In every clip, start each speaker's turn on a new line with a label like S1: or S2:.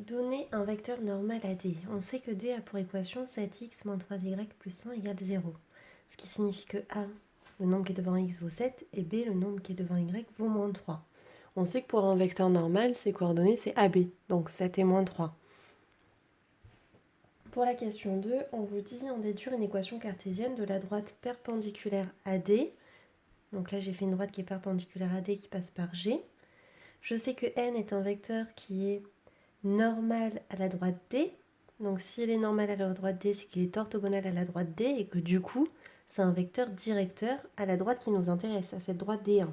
S1: Donner un vecteur normal à D. On sait que D a pour équation 7x moins 3y plus 100 égale 0. Ce qui signifie que A, le nombre qui est devant x, vaut 7 et B, le nombre qui est devant y, vaut moins 3. On sait que pour un vecteur normal, ses coordonnées, c'est AB, donc 7 et moins 3. Pour la question 2, on vous dit en déduire une équation cartésienne de la droite perpendiculaire à D. Donc là, j'ai fait une droite qui est perpendiculaire à D qui passe par G. Je sais que N est un vecteur qui est normal à la droite D. Donc s'il est normal à la droite D, c'est qu'il est orthogonal à la droite D et que du coup, c'est un vecteur directeur à la droite qui nous intéresse, à cette droite D1.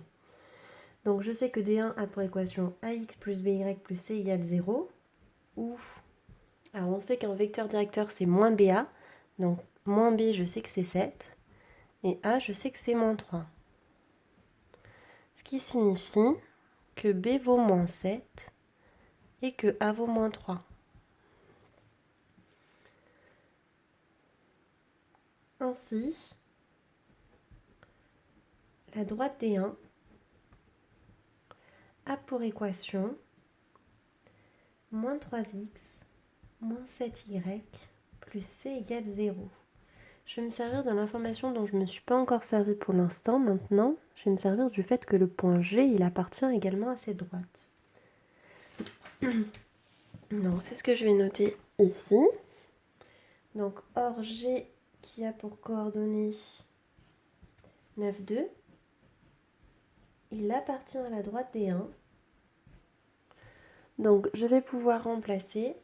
S1: Donc je sais que D1 a pour équation AX plus BY plus C égale 0. Alors on sait qu'un vecteur directeur, c'est moins BA. Donc moins B, je sais que c'est 7. Et A, je sais que c'est moins 3. Ce qui signifie que B vaut moins 7 et que A vaut moins 3. Ainsi, la droite D1 a pour équation moins 3x moins 7y plus c égale 0. Je vais me servir de l'information dont je ne me suis pas encore servi pour l'instant. Maintenant, je vais me servir du fait que le point G, il appartient également à cette droite. Donc, c'est ce que je vais noter ici. Donc, or G qui a pour coordonnées 9, 2, il appartient à la droite D1. Donc, je vais pouvoir remplacer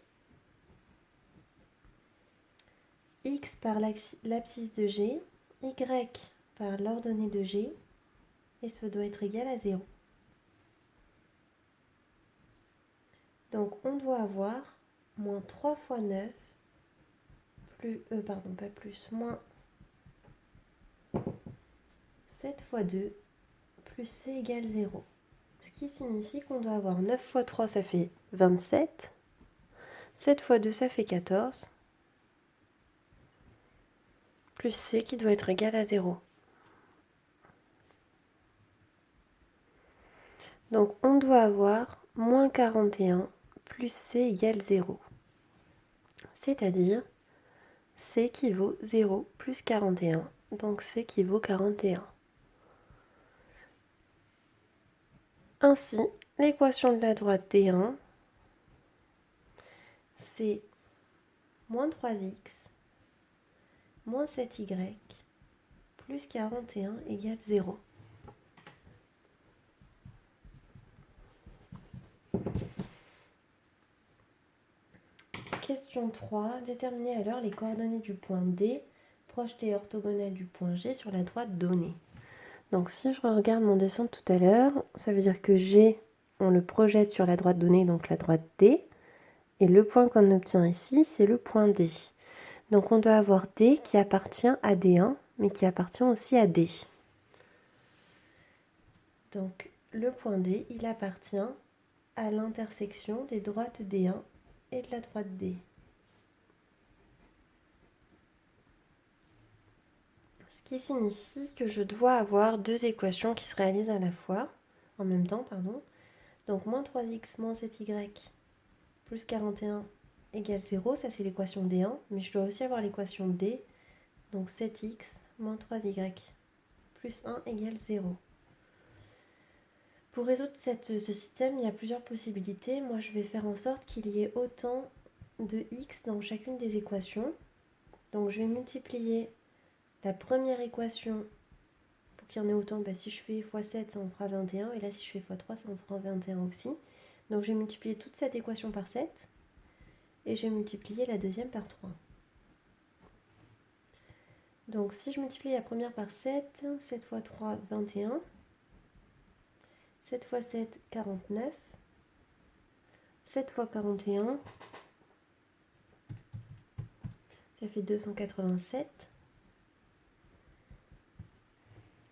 S1: x par l'abscisse de G, y par l'ordonnée de G, et ça doit être égal à 0. Donc on doit avoir moins 3 fois 9, moins 7 fois 2, plus c égale 0. Ce qui signifie qu'on doit avoir 9 fois 3, ça fait 27. 7 fois 2, ça fait 14. Plus c qui doit être égal à 0. Donc on doit avoir moins 41 plus c égale 0. C'est-à-dire c qui vaut 0 plus 41. Donc c qui vaut 41. Ainsi, l'équation de la droite D1, c'est moins 3x moins 7y plus 41 égale 0. Question 3. Déterminez alors les coordonnées du point D, projetées orthogonales du point G sur la droite donnée. Donc si je regarde mon dessin de tout à l'heure, ça veut dire que G, on le projette sur la droite donnée, donc la droite D. Et le point qu'on obtient ici, c'est le point D. Donc on doit avoir D qui appartient à D1, mais qui appartient aussi à D. Donc le point D, il appartient à l'intersection des droites D1 et de la droite D. Ce qui signifie que je dois avoir deux équations qui se réalisent à la fois, en même temps, pardon. Donc moins 3x moins 7y plus 41 égale 0, ça c'est l'équation D1, mais je dois aussi avoir l'équation D, donc 7x moins 3y plus 1 égale 0. Pour résoudre ce système, il y a plusieurs possibilités. Moi, je vais faire en sorte qu'il y ait autant de x dans chacune des équations. Donc, je vais multiplier la première équation pour qu'il y en ait autant. Si je fais x 7, ça en fera 21. Et là, si je fais x 3, ça en fera 21 aussi. Donc, je vais multiplier toute cette équation par 7. Et je vais multiplier la deuxième par 3. Donc, si je multiplie la première par 7, 7 fois 3, 21. 7 fois 7, 49. 7 fois 41, ça fait 287.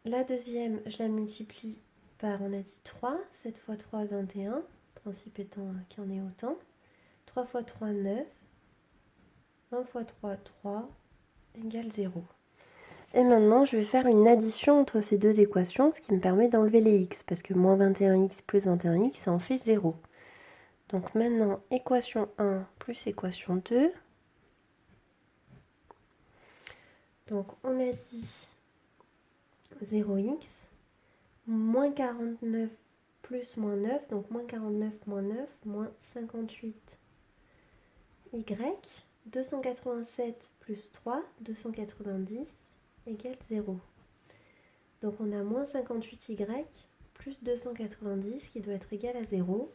S1: La deuxième, je la multiplie par, on a dit 3. 7 fois 3, 21. Principe étant qu'il y en ait autant. 3 fois 3, 9. 1 fois 3, 3 égale 0. Et maintenant, je vais faire une addition entre ces deux équations, ce qui me permet d'enlever les x, parce que moins 21x plus 21x, ça en fait 0. Donc maintenant, équation 1 plus équation 2. Donc on a dit 0x, moins 49 plus moins 9, donc moins 49 moins 9, moins 58y, 287 plus 3, 290 égale 0. Donc on a moins 58y plus 290 qui doit être égal à 0.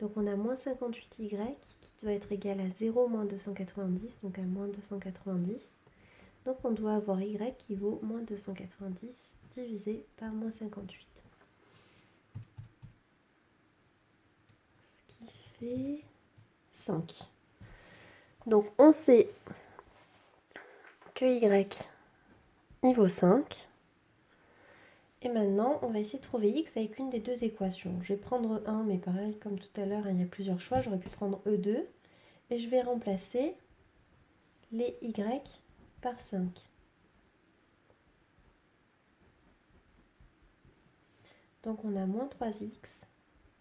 S1: Donc on a moins 58y qui doit être égal à 0 moins 290, donc à moins 290. Donc on doit avoir y qui vaut moins 290 divisé par moins 58. Ce qui fait 5. Donc on sait que y, il vaut 5. Et maintenant, on va essayer de trouver x avec une des deux équations. Je vais prendre 1, mais pareil, comme tout à l'heure, il y a plusieurs choix. J'aurais pu prendre E2. Et je vais remplacer les y par 5. Donc on a moins 3x,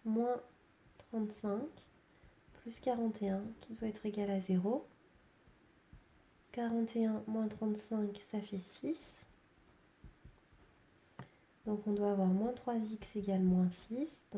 S1: moins 35, plus 41, qui doit être égal à 0. 41 moins 35, ça fait 6. Donc on doit avoir moins 3x égale moins 6.